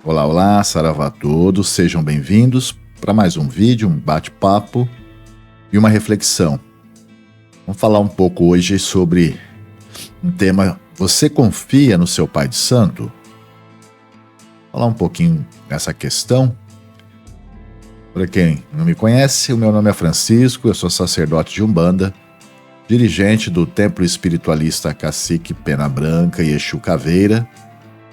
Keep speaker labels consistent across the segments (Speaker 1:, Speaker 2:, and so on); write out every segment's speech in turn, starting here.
Speaker 1: Olá, olá, saravá a todos, sejam bem-vindos para mais um vídeo, um bate-papo e uma reflexão. Vamos falar um pouco hoje sobre um tema: você confia no seu Pai de Santo? Falar um pouquinho nessa questão. Para quem não me conhece, o meu nome é Francisco, eu sou sacerdote de Umbanda, dirigente do Templo Espiritualista Cacique Pena Branca e Exu Caveira,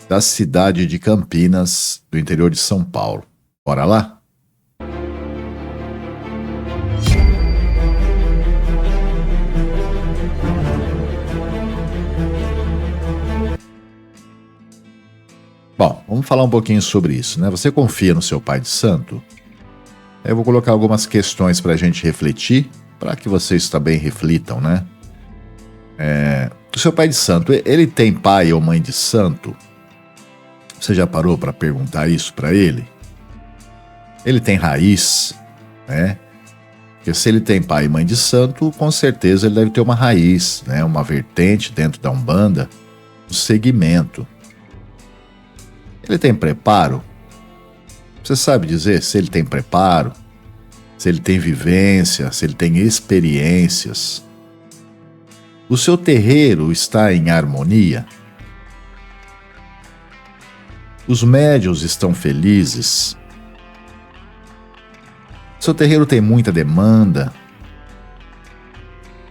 Speaker 1: da cidade de Campinas, do interior de São Paulo. Bora lá? Bom, vamos falar um pouquinho sobre isso, né? Você confia no seu Pai de Santo? Eu vou colocar algumas questões para a gente refletir, para que vocês também reflitam, né? O seu Pai de Santo, ele tem pai ou mãe de santo? Você já parou para perguntar isso para ele? Ele tem raiz, né? Porque se ele tem pai e mãe de santo, com certeza ele deve ter uma raiz, né? Uma vertente dentro da Umbanda, um segmento. Ele tem preparo? Você sabe dizer se ele tem preparo? Se ele tem vivência? Se ele tem experiências? O seu terreiro está em harmonia? Os médiuns estão felizes? Seu terreiro tem muita demanda?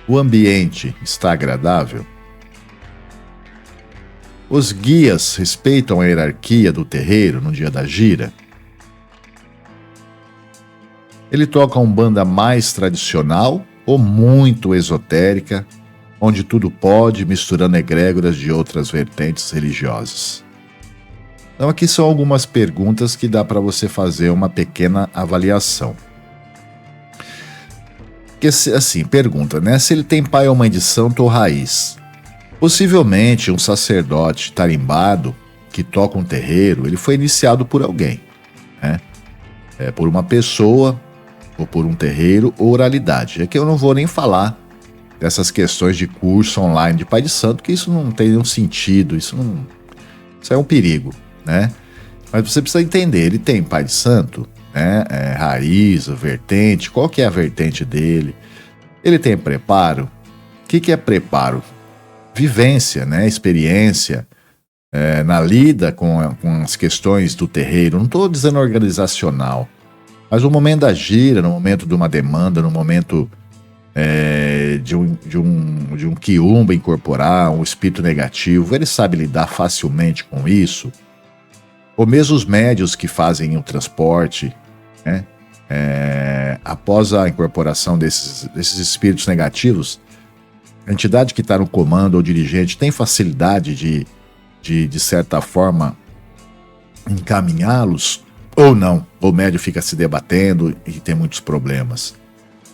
Speaker 1: O ambiente está agradável? Os guias respeitam a hierarquia do terreiro no dia da gira? Ele toca Umbanda mais tradicional ou muito esotérica, onde tudo pode, misturando egrégoras de outras vertentes religiosas? Então aqui são algumas perguntas que dá para você fazer uma pequena avaliação. Porque, assim, pergunta, né? Se ele tem pai ou mãe de santo ou raiz. Possivelmente um sacerdote tarimbado que toca um terreiro, ele foi iniciado por alguém, né? Por uma pessoa, ou por um terreiro, ou oralidade. É que eu não vou nem falar dessas questões de curso online de pai de santo, que isso não tem nenhum sentido, isso é um perigo, né? Mas você precisa entender, ele tem pai de santo, né? Raiz, vertente, qual que é a vertente dele? Ele tem preparo? O que é preparo? Vivência, né? Experiência na lida com as questões do terreiro. Não estou dizendo organizacional, mas no momento da gira, no momento de uma demanda, no momento de um quiumba incorporar, um espírito negativo, ele sabe lidar facilmente com isso? Ou mesmo os médios que fazem o transporte, né? Após a incorporação desses espíritos negativos, a entidade que está no comando ou dirigente tem facilidade de certa forma, encaminhá-los ou não? O médio fica se debatendo e tem muitos problemas.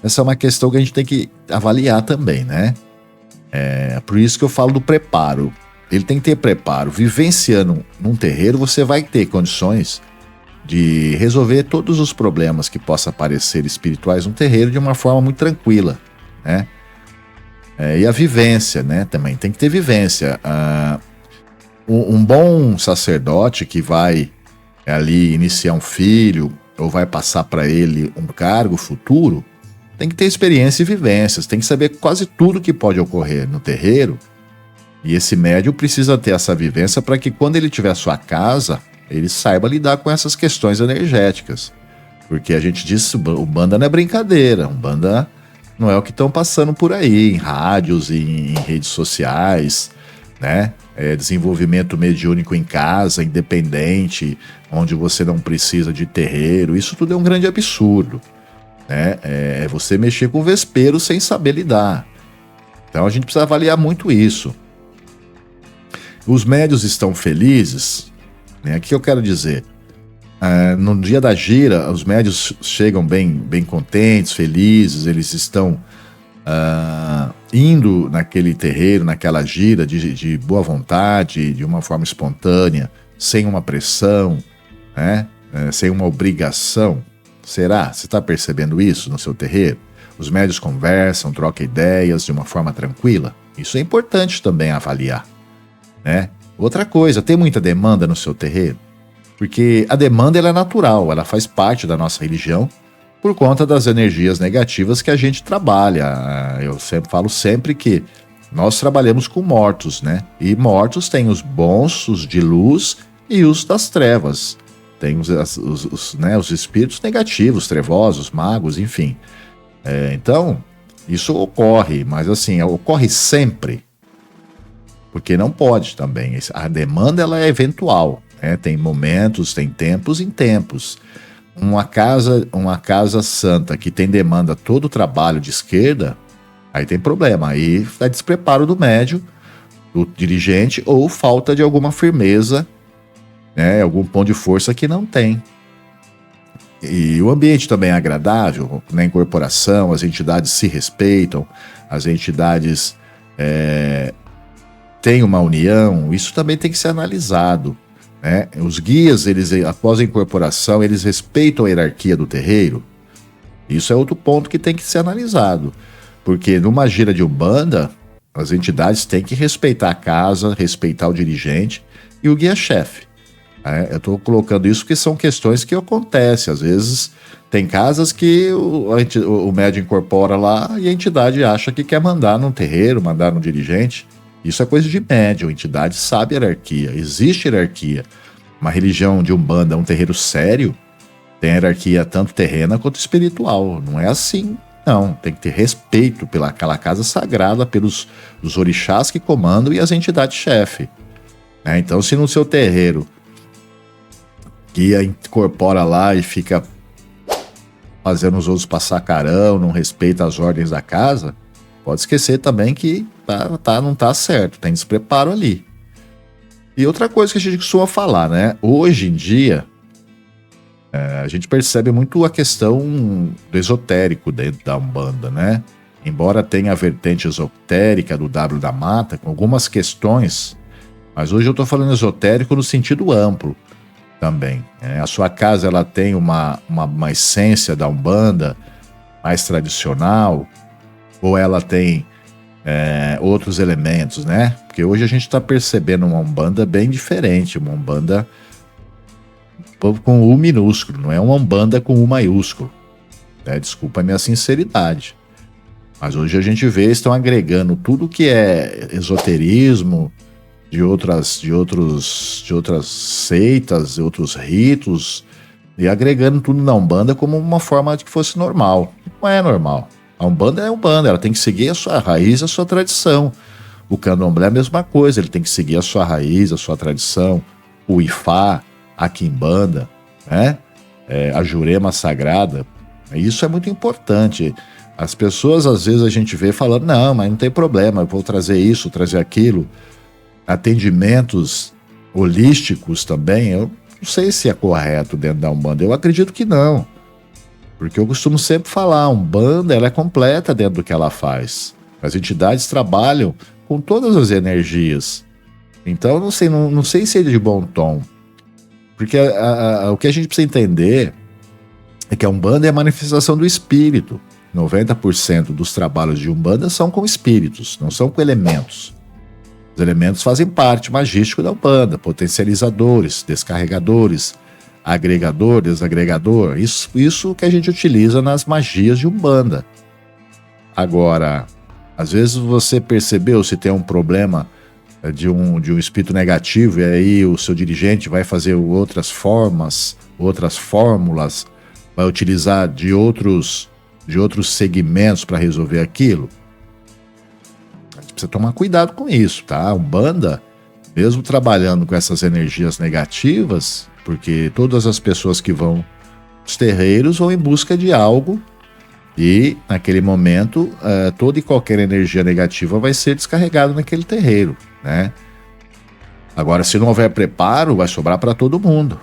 Speaker 1: Essa é uma questão que a gente tem que avaliar também, né? Por isso que eu falo do preparo. Ele tem que ter preparo. Vivenciando num terreiro, você vai ter condições de resolver todos os problemas que possam aparecer espirituais no terreiro de uma forma muito tranquila, né? E a vivência, né? Também tem que ter vivência. Um bom sacerdote que vai ali iniciar um filho ou vai passar para ele um cargo futuro, tem que ter experiência e vivências, tem que saber quase tudo que pode ocorrer no terreiro. E esse médium precisa ter essa vivência para que quando ele tiver sua casa, ele saiba lidar com essas questões energéticas. Porque a gente diz, Umbanda não é brincadeira, Umbanda não é o que estão passando por aí, em rádios, em redes sociais, né? Desenvolvimento mediúnico em casa, independente, onde você não precisa de terreiro, isso tudo é um grande absurdo, né? É você mexer com o vespeiro sem saber lidar. Então a gente precisa avaliar muito isso. Os médios estão felizes, né? O que eu quero dizer? No dia da gira, os médios chegam bem contentes, felizes, eles estão indo naquele terreiro, naquela gira de boa vontade, de uma forma espontânea, sem uma pressão, né? Sem uma obrigação. Será? Você está percebendo isso no seu terreiro? Os médios conversam, trocam ideias de uma forma tranquila? Isso é importante também avaliar, né? Outra coisa, tem muita demanda no seu terreiro? Porque a demanda ela é natural, ela faz parte da nossa religião por conta das energias negativas que a gente trabalha. Eu falo sempre que nós trabalhamos com mortos, né? E mortos têm os bons, os de luz e os das trevas. Tem os espíritos negativos, trevosos, magos, enfim. Então, isso ocorre, mas assim, ocorre sempre. Porque não pode também. A demanda ela é eventual, né? Tem momentos, tem tempos em tempos. Uma casa santa que tem demanda todo o trabalho de esquerda, aí tem problema. Aí é despreparo do médium, do dirigente, ou falta de alguma firmeza, né? Algum ponto de força que não tem. E o ambiente também é agradável, na incorporação, as entidades se respeitam, as entidades têm uma união, isso também tem que ser analisado, né? Os guias, eles, após a incorporação, eles respeitam a hierarquia do terreiro. Isso é outro ponto que tem que ser analisado, porque numa gira de Umbanda, as entidades têm que respeitar a casa, respeitar o dirigente e o guia-chefe. Eu estou colocando isso porque são questões que acontecem. Às vezes tem casas que o médium incorpora lá e a entidade acha que quer mandar num terreiro, mandar num dirigente. Isso é coisa de médium, a entidade sabe a hierarquia, existe hierarquia. Uma religião de Umbanda, um terreiro sério, tem hierarquia tanto terrena quanto espiritual. Não é assim, não. Tem que ter respeito pelaquela casa sagrada, pelos os orixás que comandam e as entidades-chefe. Então, se no seu terreiro guia incorpora lá e fica fazendo os outros passar carão, não respeita as ordens da casa, pode esquecer também que não tá certo, tem despreparo ali. E outra coisa que a gente costuma falar, né? Hoje em dia, a gente percebe muito a questão do esotérico dentro da Umbanda, né? Embora tenha a vertente esotérica do W da Mata, com algumas questões, mas hoje eu tô falando esotérico no sentido amplo também. A sua casa ela tem uma essência da Umbanda mais tradicional, ou ela tem outros elementos, né? Porque hoje a gente está percebendo uma Umbanda bem diferente, uma Umbanda com U minúsculo, não é uma Umbanda com U maiúsculo. Desculpa a minha sinceridade. Mas hoje a gente vê, estão agregando tudo que é esoterismo, de outras seitas, de outros ritos, e agregando tudo na Umbanda como uma forma de que fosse normal. Não é normal. A Umbanda é Umbanda, ela tem que seguir a sua raiz, a sua tradição. O Candomblé é a mesma coisa, ele tem que seguir a sua raiz, a sua tradição. O Ifá, a Quimbanda, né? A Jurema Sagrada. Isso é muito importante. As pessoas, às vezes, a gente vê falando, não, mas não tem problema, eu vou trazer isso, trazer aquilo. Atendimentos holísticos também, eu não sei se é correto dentro da Umbanda, eu acredito que não, porque eu costumo sempre falar, a Umbanda ela é completa dentro do que ela faz, as entidades trabalham com todas as energias, então não sei se é de bom tom, porque o que a gente precisa entender é que a Umbanda é a manifestação do espírito. 90% dos trabalhos de Umbanda são com espíritos, não são com elementos. Os elementos fazem parte magístico da Umbanda, potencializadores, descarregadores, agregador, desagregador, isso que a gente utiliza nas magias de Umbanda. Agora, às vezes você percebeu se tem um problema de um espírito negativo e aí o seu dirigente vai fazer outras formas, outras fórmulas, vai utilizar de outros segmentos para resolver aquilo. A gente precisa tomar cuidado com isso, tá? A Umbanda, mesmo trabalhando com essas energias negativas, porque todas as pessoas que vão aos terreiros vão em busca de algo e, naquele momento, toda e qualquer energia negativa vai ser descarregada naquele terreiro, né? Agora, se não houver preparo, vai sobrar para todo mundo.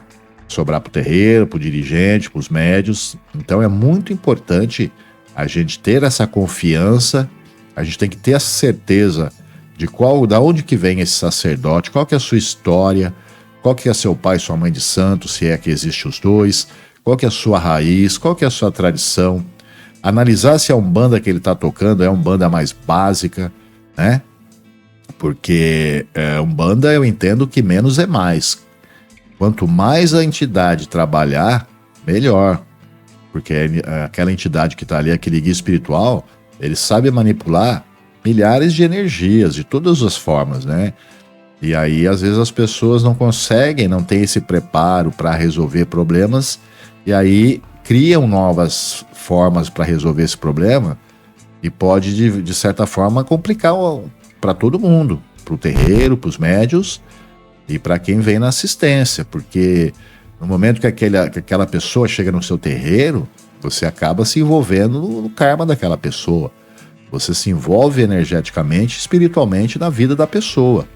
Speaker 1: Sobrar para o terreiro, para o dirigente, para os médios. Então é muito importante a gente ter essa confiança, a gente tem que ter essa certeza de da onde que vem esse sacerdote, qual que é a sua história, qual que é seu pai e sua mãe de santo, se é que existe os dois, qual que é a sua raiz, qual que é a sua tradição. Analisar se a Umbanda que ele está tocando é a Umbanda mais básica, né? Porque Umbanda eu entendo que menos é mais. Quanto mais a entidade trabalhar, melhor. Porque aquela entidade que está ali, aquele guia espiritual, ele sabe manipular milhares de energias, de todas as formas, né? E aí, às vezes, as pessoas não conseguem, não têm esse preparo para resolver problemas, e aí criam novas formas para resolver esse problema, e pode, de certa forma, complicar para todo mundo, para o terreiro, para os médios e para quem vem na assistência, porque no momento que aquela pessoa chega no seu terreiro, você acaba se envolvendo no karma daquela pessoa. Você se envolve energeticamente, espiritualmente na vida da pessoa.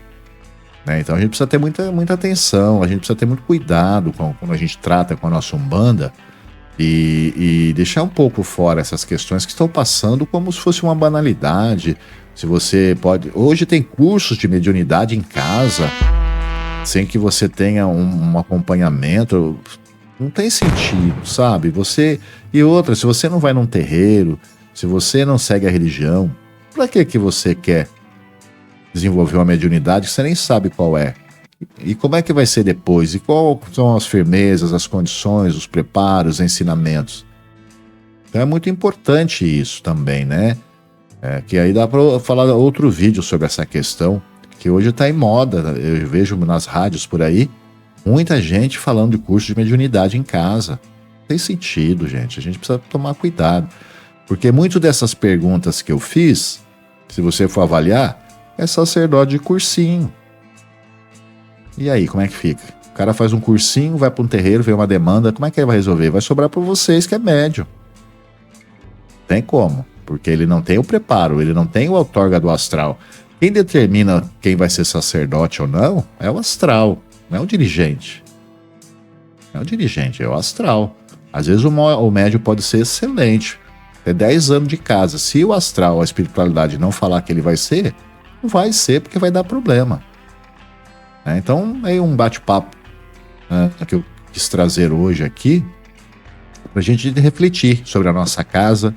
Speaker 1: Né? Então a gente precisa ter muita atenção, a gente precisa ter muito cuidado quando a gente trata com a nossa Umbanda e deixar um pouco fora essas questões que estão passando como se fosse uma banalidade. Se você pode... Hoje tem cursos de mediunidade em casa, sem que você tenha um acompanhamento. Não tem sentido, sabe? E outra, se você não vai num terreiro, se você não segue a religião, pra que você quer desenvolver uma mediunidade que você nem sabe qual é? E como é que vai ser depois? E quais são as firmezas, as condições, os preparos, os ensinamentos? Então é muito importante isso também, né? Que aí dá para falar outro vídeo sobre essa questão, que hoje está em moda. Eu vejo nas rádios por aí muita gente falando de curso de mediunidade em casa. Não tem sentido, gente. A gente precisa tomar cuidado. Porque muito dessas perguntas que eu fiz, se você for avaliar, é sacerdote de cursinho. E aí, como é que fica? O cara faz um cursinho, vai para um terreiro, vê uma demanda, como é que ele vai resolver? Vai sobrar para vocês que é médium. Tem como, porque ele não tem o preparo, ele não tem o outorga do astral. Quem determina quem vai ser sacerdote ou não é o astral, não é o dirigente. Não é o dirigente, é o astral. Às vezes o médium pode ser excelente, ter 10 anos de casa. Se o astral, a espiritualidade não falar que ele vai ser, não vai ser porque vai dar problema. Então, é um bate-papo, né, que eu quis trazer hoje aqui, para a gente refletir sobre a nossa casa,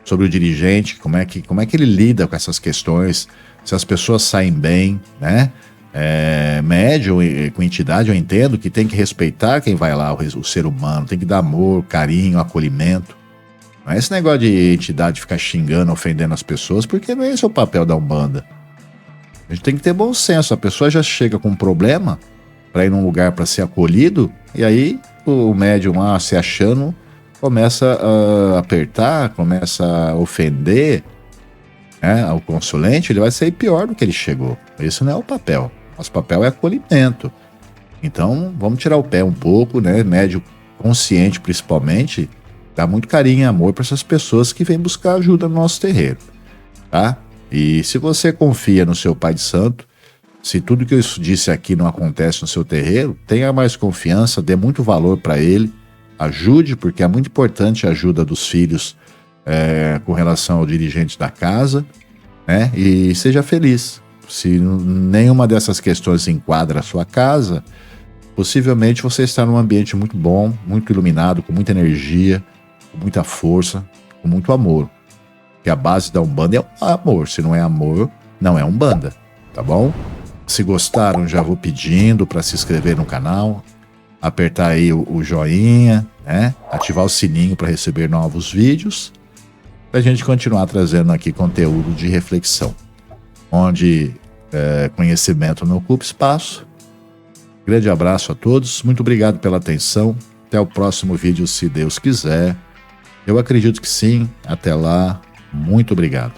Speaker 1: sobre o dirigente, como é que ele lida com essas questões, se as pessoas saem bem, né? Médium com entidade, eu entendo que tem que respeitar quem vai lá, o ser humano, tem que dar amor, carinho, acolhimento. Não é esse negócio de entidade ficar xingando, ofendendo as pessoas, porque não é esse o papel da Umbanda. A gente tem que ter bom senso. A pessoa já chega com um problema para ir num lugar para ser acolhido, e aí o médium lá se achando começa a apertar, começa a ofender, né, o consulente. Ele vai sair pior do que ele chegou. Esse não é o papel. Nosso papel é acolhimento. Então vamos tirar o pé um pouco, né? Médium consciente principalmente, dá muito carinho e amor para essas pessoas que vêm buscar ajuda no nosso terreiro, tá? E se você confia no seu Pai de Santo, se tudo que eu disse aqui não acontece no seu terreiro, tenha mais confiança, dê muito valor para ele, ajude, porque é muito importante a ajuda dos filhos com relação ao dirigente da casa, né? E seja feliz. Se nenhuma dessas questões enquadra a sua casa, possivelmente você está num ambiente muito bom, muito iluminado, com muita energia, com muita força, com muito amor. Que a base da Umbanda é o amor. Se não é amor, não é Umbanda, tá bom? Se gostaram, já vou pedindo para se inscrever no canal, apertar aí o joinha, né? Ativar o sininho para receber novos vídeos, para a gente continuar trazendo aqui conteúdo de reflexão, onde conhecimento não ocupa espaço. Grande abraço a todos, muito obrigado pela atenção. Até o próximo vídeo, se Deus quiser. Eu acredito que sim. Até lá. Muito obrigado.